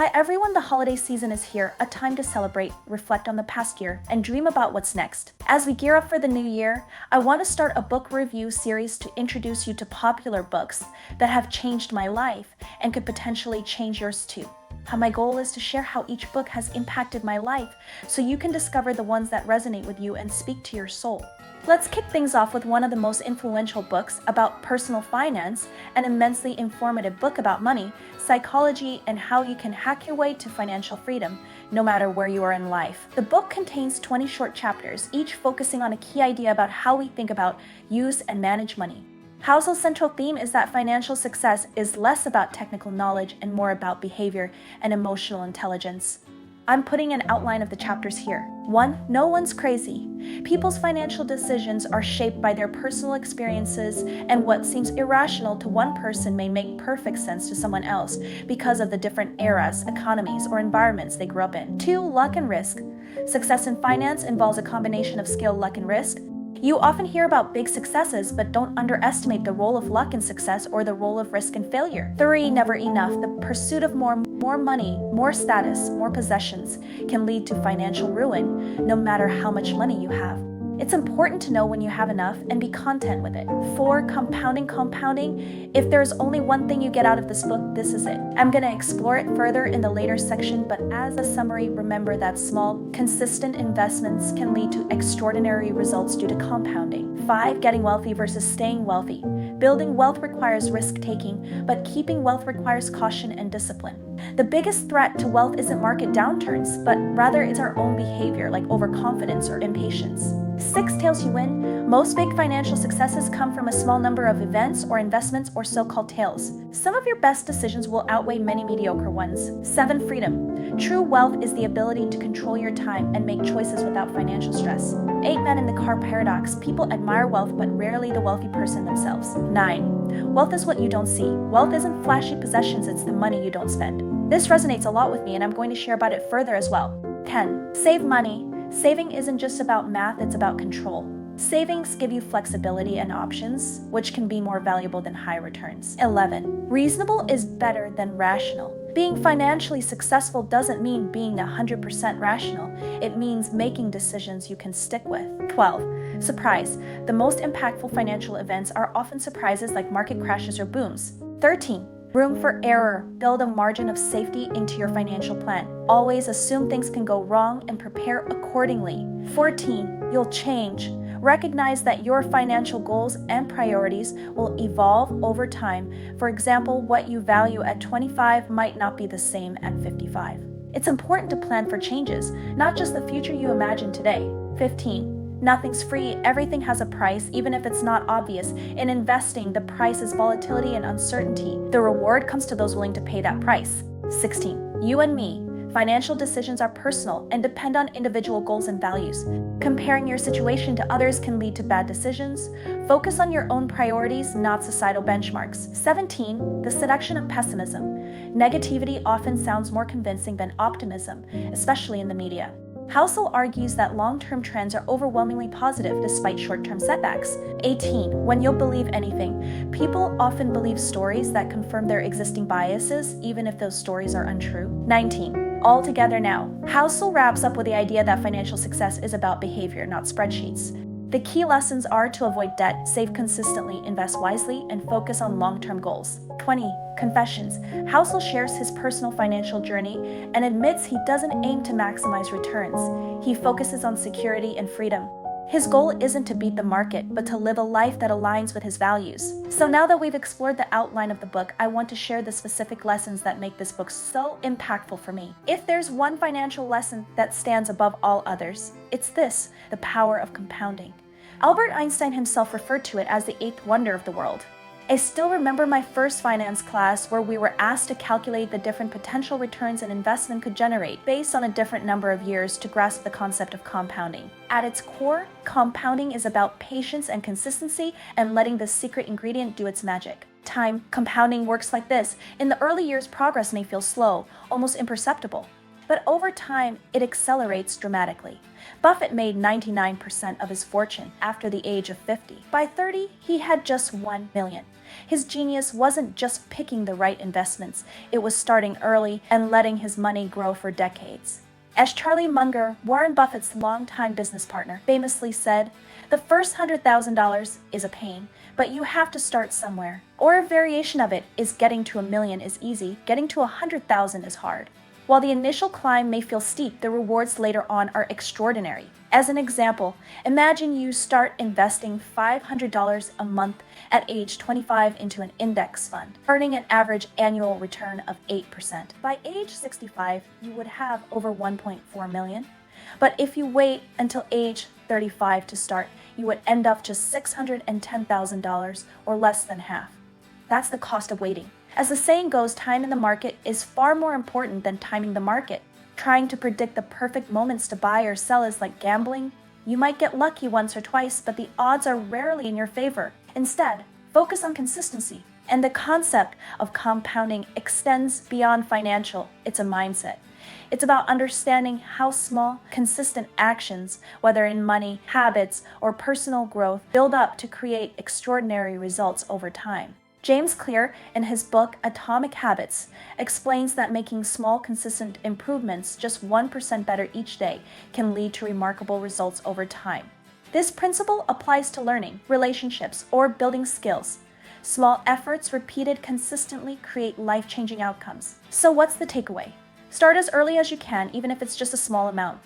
Hi everyone, the holiday season is here, a time to celebrate, reflect on the past year, and dream about what's next. As we gear up for the new year, I want to start a book review series to introduce you to popular books that have changed my life and could potentially change yours too. My goal is to share how each book has impacted my life so you can discover the ones that resonate with you and speak to your soul. Let's kick things off with one of the most influential books about personal finance, an immensely informative book about money, psychology, and how you can hack your way to financial freedom, no matter where you are in life. The book contains 20 short chapters, each focusing on a key idea about how we think about, use, and manage money. Housel's central theme is that financial success is less about technical knowledge and more about behavior and emotional intelligence. I'm putting an outline of the chapters here. 1. No one's crazy. People's financial decisions are shaped by their personal experiences, and what seems irrational to one person may make perfect sense to someone else because of the different eras, economies, or environments they grew up in. 2. Luck and risk. Success in finance involves a combination of skill, luck, and risk. You often hear about big successes, but don't underestimate the role of luck in success or the role of risk in failure. 3. Never enough. The pursuit of more money, more status, more possessions can lead to financial ruin, no matter how much money you have. It's important to know when you have enough and be content with it. 4. Compounding. If there's only one thing you get out of this book, this is it. I'm going to explore it further in the later section, but as a summary, remember that small, consistent investments can lead to extraordinary results due to compounding. 5. Getting wealthy versus staying wealthy. Building wealth requires risk-taking, but keeping wealth requires caution and discipline. The biggest threat to wealth isn't market downturns, but rather it's our own behavior, like overconfidence or impatience. 6. Tails you win. Most big financial successes come from a small number of events or investments or so-called tails. Some of your best decisions will outweigh many mediocre ones. 7. Freedom. True wealth is the ability to control your time and make choices without financial stress. 8. Man in the car paradox. People admire wealth, but rarely the wealthy person themselves. 9. Wealth is what you don't see. Wealth isn't flashy possessions, it's the money you don't spend. This resonates a lot with me, and I'm going to share about it further as well. 10. Save money. Saving isn't just about math, it's about control. Savings give you flexibility and options, which can be more valuable than high returns. 11. Reasonable is better than rational. Being financially successful doesn't mean being 100% rational. It means making decisions you can stick with. 12. Surprise. The most impactful financial events are often surprises like market crashes or booms. 13. Room for error. Build a margin of safety into your financial plan. Always assume things can go wrong and prepare accordingly. 14. You'll change. Recognize that your financial goals and priorities will evolve over time. For example, what you value at 25 might not be the same at 55. It's important to plan for changes, not just the future you imagine today. 15. Nothing's free. Everything has a price, even if it's not obvious. In investing, the price is volatility and uncertainty. The reward comes to those willing to pay that price. 16. You and me. Financial decisions are personal and depend on individual goals and values. Comparing your situation to others can lead to bad decisions. Focus on your own priorities, not societal benchmarks. 17. The seduction of pessimism. Negativity often sounds more convincing than optimism, especially in the media. Housel argues that long-term trends are overwhelmingly positive despite short-term setbacks. 18. When you'll believe anything. People often believe stories that confirm their existing biases, even if those stories are untrue. 19. All together now. Housel wraps up with the idea that financial success is about behavior, not spreadsheets. The key lessons are to avoid debt, save consistently, invest wisely, and focus on long-term goals. 20. Confessions. Housel shares his personal financial journey and admits he doesn't aim to maximize returns. He focuses on security and freedom. His goal isn't to beat the market, but to live a life that aligns with his values. So now that we've explored the outline of the book, I want to share the specific lessons that make this book so impactful for me. If there's one financial lesson that stands above all others, it's this: the power of compounding. Albert Einstein himself referred to it as the eighth wonder of the world. I still remember my first finance class where we were asked to calculate the different potential returns an investment could generate based on a different number of years to grasp the concept of compounding. At its core, compounding is about patience and consistency and letting the secret ingredient do its magic. Time compounding works like this. In the early years, progress may feel slow, almost imperceptible. but over time, it accelerates dramatically. Buffett made 99% of his fortune after the age of 50. By 30, he had just 1 million. His genius wasn't just picking the right investments, it was starting early and letting his money grow for decades. As Charlie Munger, Warren Buffett's longtime business partner, famously said, "The first $100,000 is a pain, but you have to start somewhere." Or a variation of it is getting to 1 million is easy, getting to 100,000 is hard. While the initial climb may feel steep, the rewards later on are extraordinary. As an example, imagine you start investing $500 a month at age 25 into an index fund, earning an average annual return of 8%. By age 65, you would have over 1.4 million. But if you wait until age 35 to start, you would end up just $610,000 or less than half. That's the cost of waiting. As the saying goes, time in the market is far more important than timing the market. Trying to predict the perfect moments to buy or sell is like gambling. You might get lucky once or twice, but the odds are rarely in your favor. Instead, focus on consistency. And the concept of compounding extends beyond financial. It's a mindset. It's about understanding how small, consistent actions, whether in money, habits, or personal growth, build up to create extraordinary results over time. James Clear, in his book Atomic Habits, explains that making small, consistent improvements just 1% better each day can lead to remarkable results over time. This principle applies to learning, relationships, or building skills. Small efforts repeated consistently create life-changing outcomes. So what's the takeaway? Start as early as you can, even if it's just a small amount.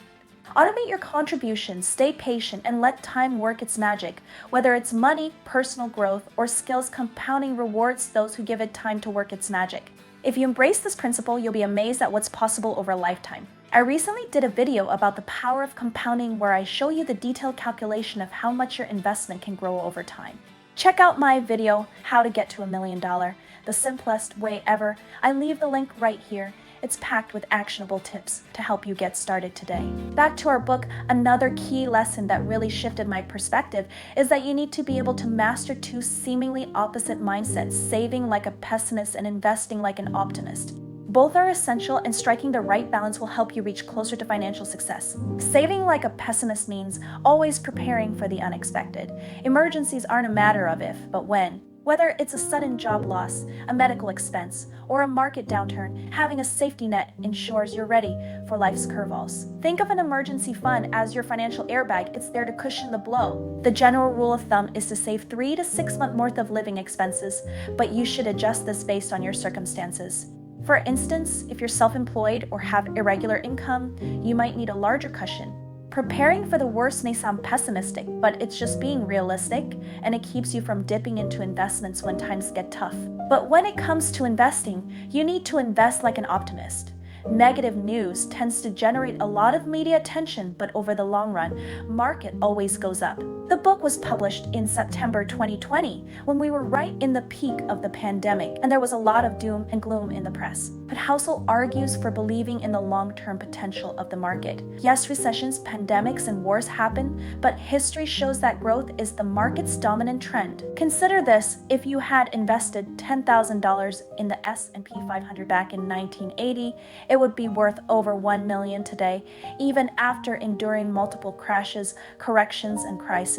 Automate your contributions, stay patient, and let time work its magic. Whether it's money, personal growth, or skills, compounding rewards those who give it time to work its magic. If you embrace this principle, you'll be amazed at what's possible over a lifetime. I recently did a video about the power of compounding where I show you the detailed calculation of how much your investment can grow over time. Check out my video, How to Get to $1 Million, the simplest way ever. I leave the link right here. It's packed with actionable tips to help you get started today. Back to our book, another key lesson that really shifted my perspective is that you need to be able to master two seemingly opposite mindsets, saving like a pessimist and investing like an optimist. Both are essential, and striking the right balance will help you reach closer to financial success. Saving like a pessimist means always preparing for the unexpected. Emergencies aren't a matter of if, but when. Whether it's a sudden job loss, a medical expense, or a market downturn, having a safety net ensures you're ready for life's curveballs. Think of an emergency fund as your financial airbag. It's there to cushion the blow. The general rule of thumb is to save 3 to 6 months worth of living expenses, but you should adjust this based on your circumstances. For instance, if you're self-employed or have irregular income, you might need a larger cushion. Preparing for the worst may sound pessimistic, but it's just being realistic, and it keeps you from dipping into investments when times get tough. But when it comes to investing, you need to invest like an optimist. Negative news tends to generate a lot of media attention, but over the long run, market always goes up. The book was published in September 2020, when we were right in the peak of the pandemic, and there was a lot of doom and gloom in the press. But Housel argues for believing in the long-term potential of the market. Yes, recessions, pandemics, and wars happen, but history shows that growth is the market's dominant trend. Consider this: if you had invested $10,000 in the S&P 500 back in 1980, it would be worth over 1 million today, even after enduring multiple crashes, corrections, and crises.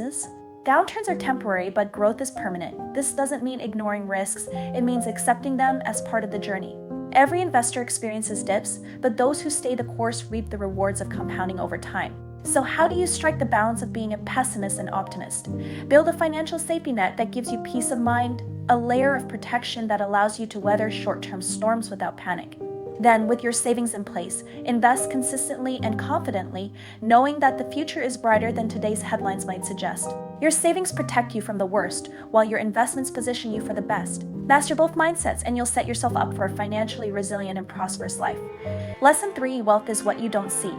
Downturns are temporary, but growth is permanent. This doesn't mean ignoring risks, it means accepting them as part of the journey. Every investor experiences dips, but those who stay the course reap the rewards of compounding over time. So how do you strike the balance of being a pessimist and optimist? Build a financial safety net that gives you peace of mind, a layer of protection that allows you to weather short-term storms without panic. Then, with your savings in place, invest consistently and confidently, knowing that the future is brighter than today's headlines might suggest. Your savings protect you from the worst, while your investments position you for the best. Master both mindsets, and you'll set yourself up for a financially resilient and prosperous life. Lesson 3: Wealth is what you don't see.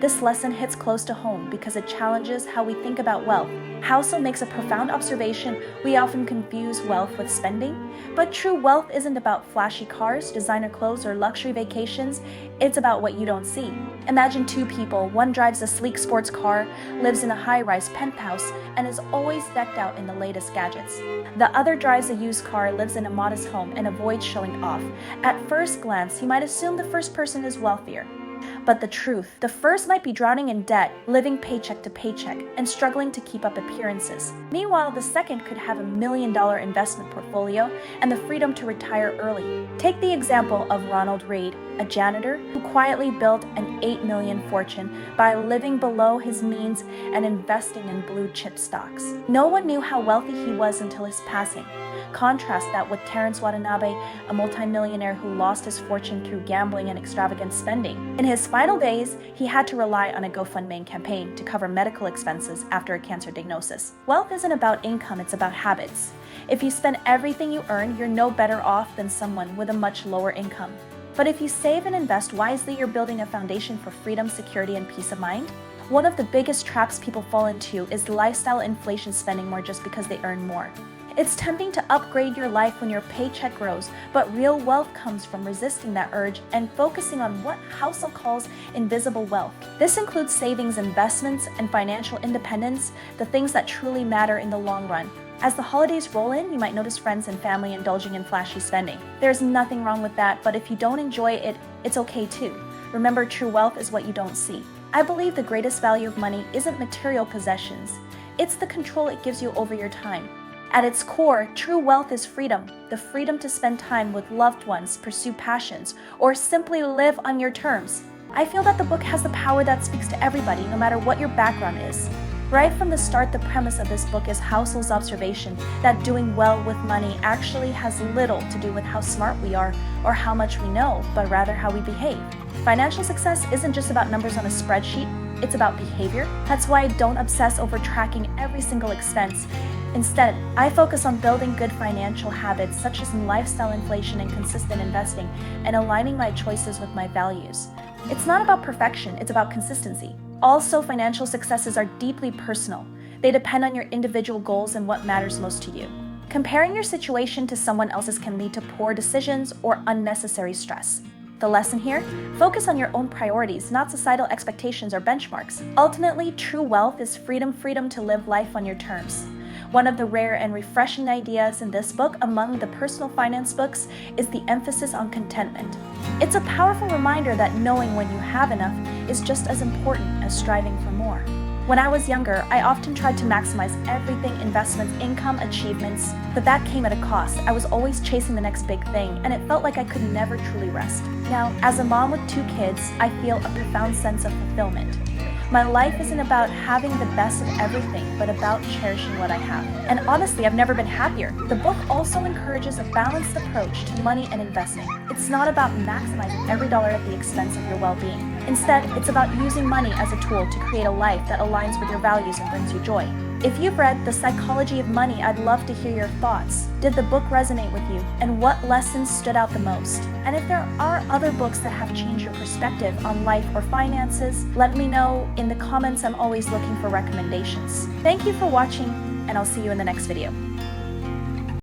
This lesson hits close to home because it challenges how we think about wealth. Housel makes a profound observation: we often confuse wealth with spending, but true wealth isn't about flashy cars, designer clothes, or luxury vacations. It's about what you don't see. Imagine two people. One drives a sleek sports car, lives in a high-rise penthouse, and is always decked out in the latest gadgets. The other drives a used car, lives in a modest home, and avoids showing off. At first glance, you might assume the first person is wealthier. But the truth, the first might be drowning in debt, living paycheck to paycheck, and struggling to keep up appearances. Meanwhile, the second could have $1 million investment portfolio and the freedom to retire early. Take the example of Ronald Reid, a janitor who quietly built an $8 million fortune by living below his means and investing in blue chip stocks. No one knew how wealthy he was until his passing. Contrast that with Terrence Watanabe, a multimillionaire who lost his fortune through gambling and extravagant spending. In his final days, he had to rely on a GoFundMe campaign to cover medical expenses after a cancer diagnosis. Wealth isn't about income, it's about habits. If you spend everything you earn, you're no better off than someone with a much lower income. But if you save and invest wisely, you're building a foundation for freedom, security, and peace of mind. One of the biggest traps people fall into is lifestyle inflation, spending more just because they earn more. It's tempting to upgrade your life when your paycheck grows, but real wealth comes from resisting that urge and focusing on what Housel calls invisible wealth. This includes savings, investments, and financial independence, the things that truly matter in the long run. As the holidays roll in, you might notice friends and family indulging in flashy spending. There's nothing wrong with that, but if you don't enjoy it, it's okay too. Remember, true wealth is what you don't see. I believe the greatest value of money isn't material possessions. It's the control it gives you over your time. At its core, true wealth is freedom, the freedom to spend time with loved ones, pursue passions, or simply live on your terms. I feel that the book has the power that speaks to everybody, no matter what your background is. Right from the start, the premise of this book is Housel's observation that doing well with money actually has little to do with how smart we are or how much we know, but rather how we behave. Financial success isn't just about numbers on a spreadsheet, it's about behavior. That's why I don't obsess over tracking every single expense. Instead, I focus on building good financial habits such as lifestyle inflation and consistent investing, and aligning my choices with my values. It's not about perfection, it's about consistency. Also, financial successes are deeply personal. They depend on your individual goals and what matters most to you. Comparing your situation to someone else's can lead to poor decisions or unnecessary stress. The lesson here? Focus on your own priorities, not societal expectations or benchmarks. Ultimately, true wealth is freedom to live life on your terms. One of the rare and refreshing ideas in this book among the personal finance books is the emphasis on contentment. It's a powerful reminder that knowing when you have enough is just as important as striving for more. When I was younger, I often tried to maximize everything: investments, income, achievements, but that came at a cost. I was always chasing the next big thing, and it felt like I could never truly rest. Now, as a mom with 2 kids, I feel a profound sense of fulfillment. My life isn't about having the best of everything, but about cherishing what I have. And honestly, I've never been happier. The book also encourages a balanced approach to money and investing. It's not about maximizing every dollar at the expense of your well-being. Instead, it's about using money as a tool to create a life that aligns with your values and brings you joy. If you've read The Psychology of Money, I'd love to hear your thoughts. Did the book resonate with you? And what lessons stood out the most? And if there are other books that have changed your perspective on life or finances, let me know in the comments. I'm always looking for recommendations. Thank you for watching, and I'll see you in the next video.